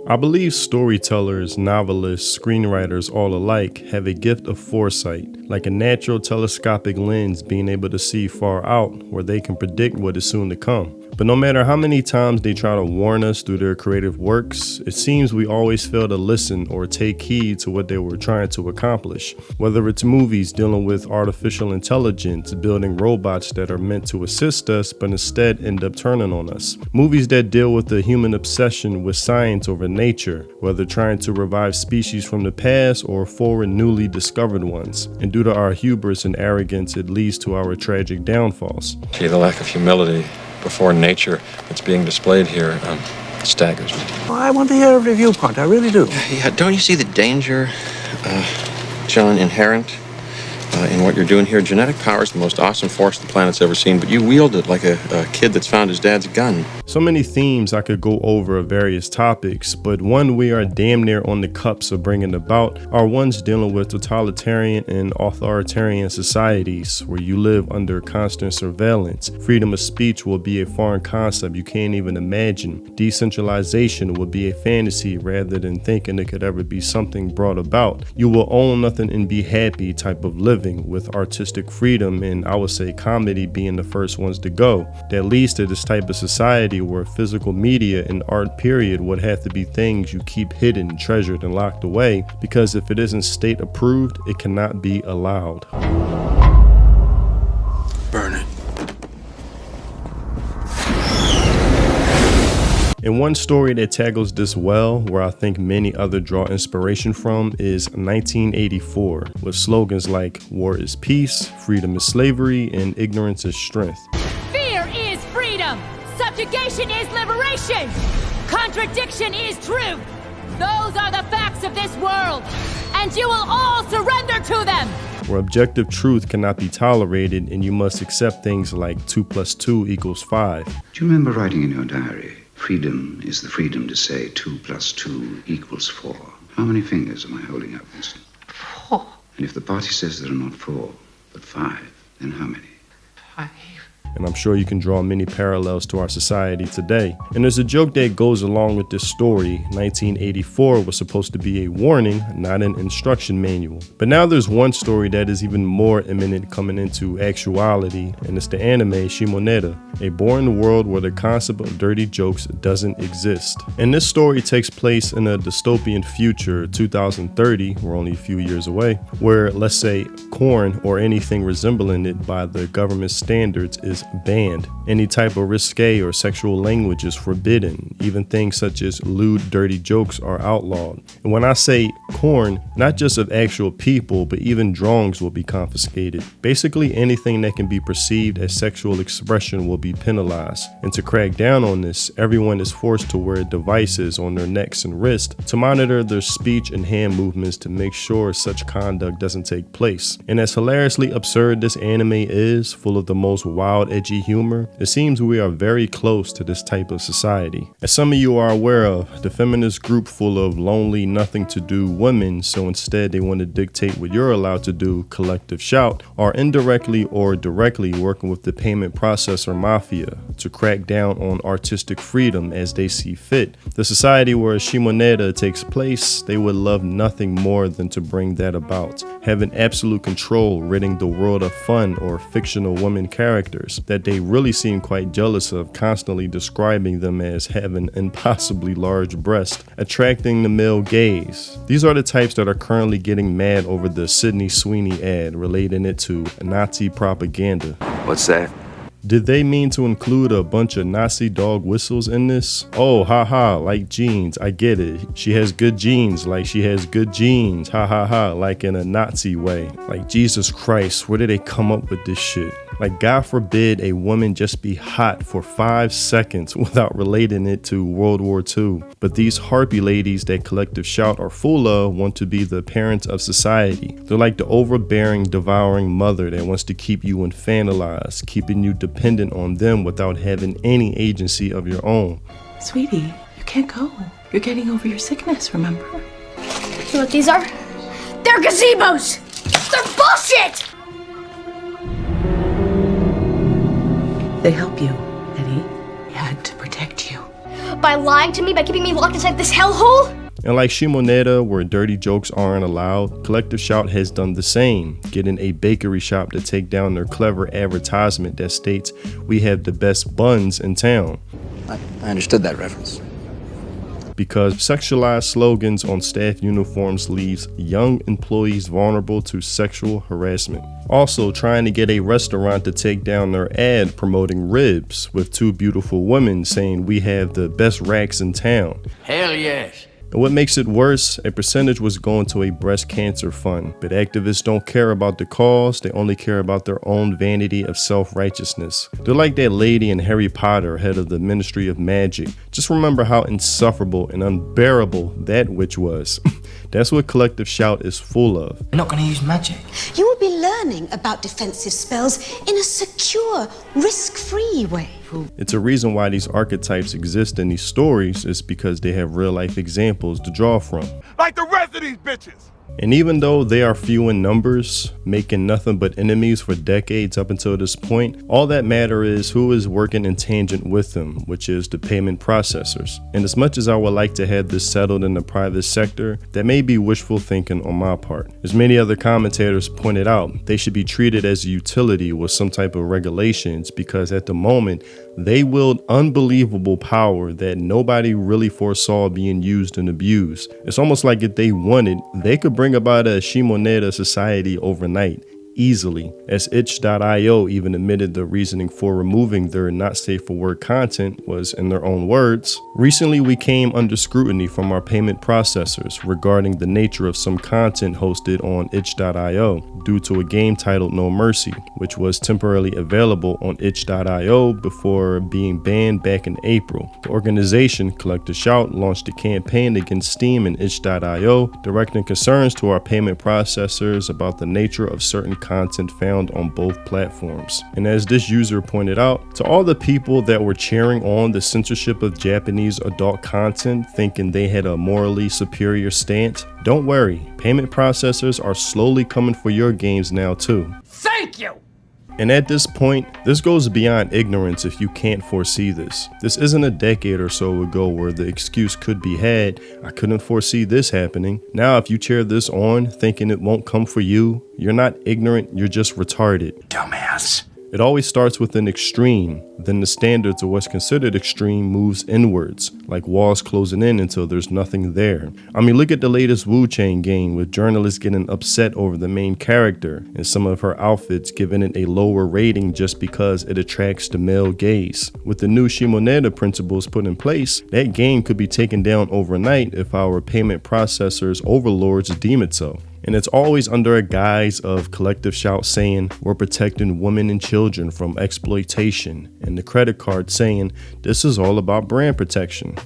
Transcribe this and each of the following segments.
I believe storytellers, novelists, screenwriters, all alike have a gift of foresight, like a natural telescopic lens being able to see far out where they can predict what is soon to come. But no matter how many times they try to warn us through their creative works, it seems we always fail to listen or take heed to what they were trying to accomplish. Whether it's movies dealing with artificial intelligence, building robots that are meant to assist us but instead end up turning on us. Movies that deal with the human obsession with science over nature, whether trying to revive species from the past or forward newly discovered ones. And due to our hubris and arrogance, it leads to our tragic downfalls. Gee, the lack of humility before nature that's being displayed here staggers me. Well, I want to hear every viewpoint, I really do. Yeah, don't you see the danger, John, inherent in what you're doing here? Genetic power is the most awesome force the planet's ever seen, but you wield it like a kid that's found his dad's gun. So many themes I could go over of various topics, but one we are damn near on the cups of bringing about are ones dealing with totalitarian and authoritarian societies where you live under constant surveillance. Freedom of speech will be a foreign concept you can't even imagine. Decentralization will be a fantasy rather than thinking it could ever be something brought about. You will own nothing and be happy type of living, with artistic freedom and I would say comedy being the first ones to go. That leads to this type of society where physical media and art period would have to be things you keep hidden, treasured, and locked away, because if it isn't state approved, it cannot be allowed. Burn it. And one story that tackles this well, where I think many others draw inspiration from, is 1984, with slogans like "War is peace," "Freedom is slavery," and "Ignorance is strength." Fear is freedom! Subjugation is liberation! Contradiction is truth! Those are the facts of this world, and you will all surrender to them! Where objective truth cannot be tolerated and you must accept things like 2 + 2 = 5. Do you remember writing in your diary, freedom is the freedom to say 2 + 2 = 4? How many fingers am I holding up, Winston? 4. And if the party says there are not 4, but 5, then how many? 5. And I'm sure you can draw many parallels to our society today. And there's a joke that goes along with this story. 1984 was supposed to be a warning, not an instruction manual. But now there's one story that is even more imminent coming into actuality, and it's the anime Shimonetta, a boring world where the concept of dirty jokes doesn't exist. And this story takes place in a dystopian future, 2030, we're only a few years away, where, let's say, corn or anything resembling it by the government standards is banned. Any type of risque or sexual language is forbidden. Even things such as lewd, dirty jokes are outlawed. And when I say corn, not just of actual people, but even drawings will be confiscated. Basically, anything that can be perceived as sexual expression will be penalized. And to crack down on this, everyone is forced to wear devices on their necks and wrists to monitor their speech and hand movements to make sure such conduct doesn't take place. And as hilariously absurd this anime is, full of the most wild, edgy humor, it seems we are very close to this type of society. As some of you are aware of, the feminist group full of lonely, nothing to do women, so instead they want to dictate what you're allowed to do, Collective Shout, are indirectly or directly working with the payment processor mafia to crack down on artistic freedom as they see fit. The society where Shimonetta takes place, they would love nothing more than to bring that about. Having absolute control, ridding the world of fun or fictional women characters that they really seem quite jealous of, constantly describing them as having impossibly large breasts, attracting the male gaze. These are the types that are currently getting mad over the Sydney Sweeney ad, relating it to Nazi propaganda. What's that? Did they mean to include a bunch of Nazi dog whistles in this? Oh, haha, like jeans, I get it. She has good genes, like she has good genes, ha ha ha, like in a Nazi way. Like, Jesus Christ, where did they come up with this shit? Like, God forbid a woman just be hot for 5 seconds without relating it to World War II. But these harpy ladies that Collective Shout are full of want to be the parents of society. They're like the overbearing, devouring mother that wants to keep you infantilized, keeping you dependent on them without having any agency of your own. Sweetie, you can't go. You're getting over your sickness, remember? You know what these are? They're gazebos! They're bullshit! They help you, Eddie. We had to protect you. by lying to me, by keeping me locked inside this hellhole? And like Shimonetta, where dirty jokes aren't allowed, Collective Shout has done the same, getting a bakery shop to take down their clever advertisement that states we have the best buns in town. I understood that reference. Because sexualized slogans on staff uniforms leaves young employees vulnerable to sexual harassment. Also, trying to get a restaurant to take down their ad promoting ribs with two beautiful women saying we have the best racks in town. Hell yes. And what makes it worse, a percentage was going to a breast cancer fund. But activists don't care about the cause, they only care about their own vanity of self-righteousness. They're like that lady in Harry Potter, head of the Ministry of Magic. Just remember how insufferable and unbearable that witch was. That's what Collective Shout is full of. You're not going to use magic. You will be learning about defensive spells in a secure, risk-free way. It's a reason why these archetypes exist in these stories is because they have real-life examples to draw from. Like the rest of these bitches! And even though they are few in numbers, making nothing but enemies for decades up until this point, all that matter is who is working in tangent with them, which is the payment processors. And as much as I would like to have this settled in the private sector, that may be wishful thinking on my part. As many other commentators pointed out, they should be treated as a utility with some type of regulations because at the moment, they wield unbelievable power that nobody really foresaw being used and abused. It's almost like if they wanted, they could bring about a Shimonetta society overnight, easily, as itch.io even admitted the reasoning for removing their not safe for work content was, in their own words, recently we came under scrutiny from our payment processors regarding the nature of some content hosted on itch.io due to a game titled No Mercy, which was temporarily available on itch.io before being banned back in April. The organization, Collective Shout, launched a campaign against Steam and itch.io, directing concerns to our payment processors about the nature of certain content found on both platforms. And as this user pointed out, to all the people that were cheering on the censorship of Japanese adult content thinking they had a morally superior stance, don't worry, payment processors are slowly coming for your games now too. Thank you! And at this point, this goes beyond ignorance if you can't foresee this. This isn't a decade or so ago where the excuse could be had, I couldn't foresee this happening. Now if you cheer this on thinking it won't come for you, you're not ignorant, you're just retarded. Dumbass. It always starts with an extreme, then the standards of what's considered extreme moves inwards, like walls closing in until there's nothing there. I mean, look at the latest Wu-Chang game with journalists getting upset over the main character and some of her outfits giving it a lower rating just because it attracts the male gaze. With the new Shimonetta principles put in place, that game could be taken down overnight if our payment processors overlords deem it so. And it's always under a guise of Collective Shout saying we're protecting women and children from exploitation, and the credit card saying this is all about brand protection.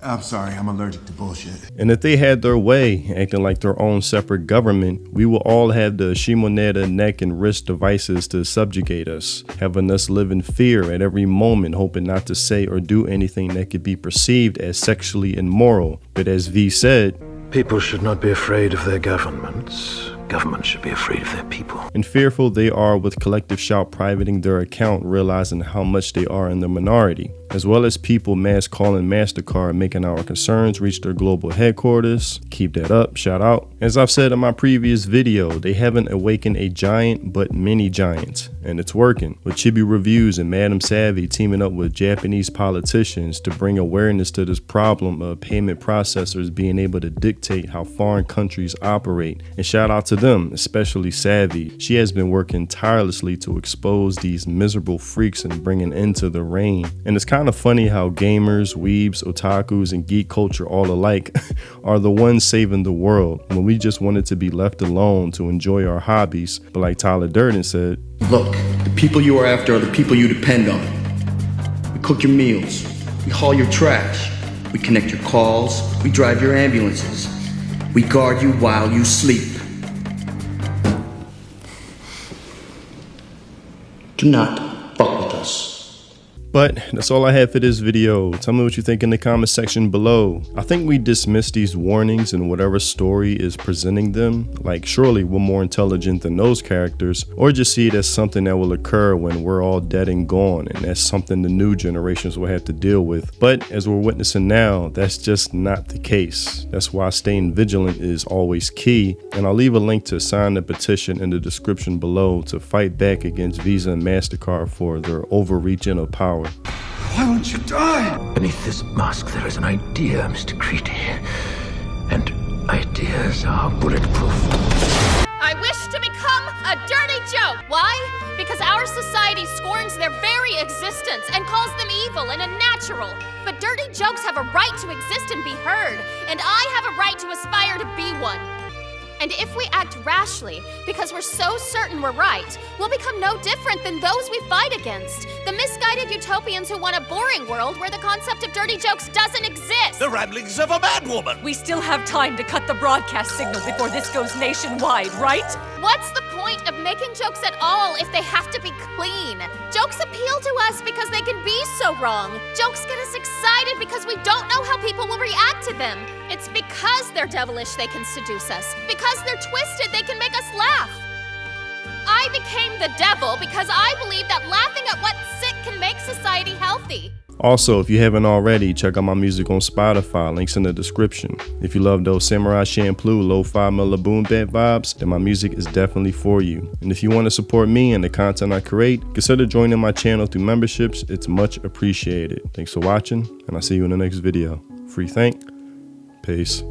I'm sorry, I'm allergic to bullshit. And if they had their way, acting like their own separate government, we will all have the Shimonetta neck and wrist devices to subjugate us, having us live in fear at every moment, hoping not to say or do anything that could be perceived as sexually immoral. But as V said, people should not be afraid of their governments. Governments should be afraid of their people. And fearful they are with Collective Shout privating their account, realizing how much they are in the minority, as well as people mass calling MasterCard, making our concerns reach their global headquarters. Keep that up, shout out. As I've said in my previous video, they haven't awakened a giant but many giants, and it's working, with Chibi Reviews and Madam Savvy teaming up with Japanese politicians to bring awareness to this problem of payment processors being able to dictate how foreign countries operate. And shout out to them, especially Savvy. She has been working tirelessly to expose these miserable freaks and bring an end to the reign. And it's kind of funny how gamers, weebs, otakus, and geek culture all alike are the ones saving the world when we just wanted to be left alone to enjoy our hobbies. But like Tyler Durden said, look, the people you are after are the people you depend on. We cook your meals, we haul your trash, we connect your calls, we drive your ambulances, we guard you while you sleep. Do not fuck with us. But that's all I have for this video. Tell me what you think in the comment section below. I think we dismiss these warnings in whatever story is presenting them, like surely we're more intelligent than those characters, or just see it as something that will occur when we're all dead and gone, and that's something the new generations will have to deal with. But as we're witnessing now, that's just not the case. That's why staying vigilant is always key, and I'll leave a link to sign the petition in the description below to fight back against Visa and MasterCard for their overreaching of power. Why won't you die? Beneath this mask there is an idea, Mr. Creedy. And ideas are bulletproof. I wish to become a dirty joke. Why? Because our society scorns their very existence and calls them evil and unnatural. But dirty jokes have a right to exist and be heard, and I have a right to aspire to be one. And if we act rashly, because we're so certain we're right, we'll become no different than those we fight against. The misguided utopians who want a boring world where the concept of dirty jokes doesn't exist. The ramblings of a madwoman. We still have time to cut the broadcast signal before this goes nationwide, right? What's the point of making jokes at all if they have to be clean? Jokes appeal to us because they can be so wrong. Jokes get us excited because we don't know how people will react to them. It's because they're devilish they can seduce us. Because they're twisted they can make us laugh. I became the devil because I believe that laughing at what's sick can make society healthy. Also, if you haven't already, check out my music on Spotify, links in the description. If you love those Samurai Champloo lo-fi Miller boom bap vibes, then my music is definitely for you. And if you want to support me and the content I create, consider joining my channel through memberships. It's much appreciated. Thanks for watching, and I'll see you in the next video. Free think. Peace.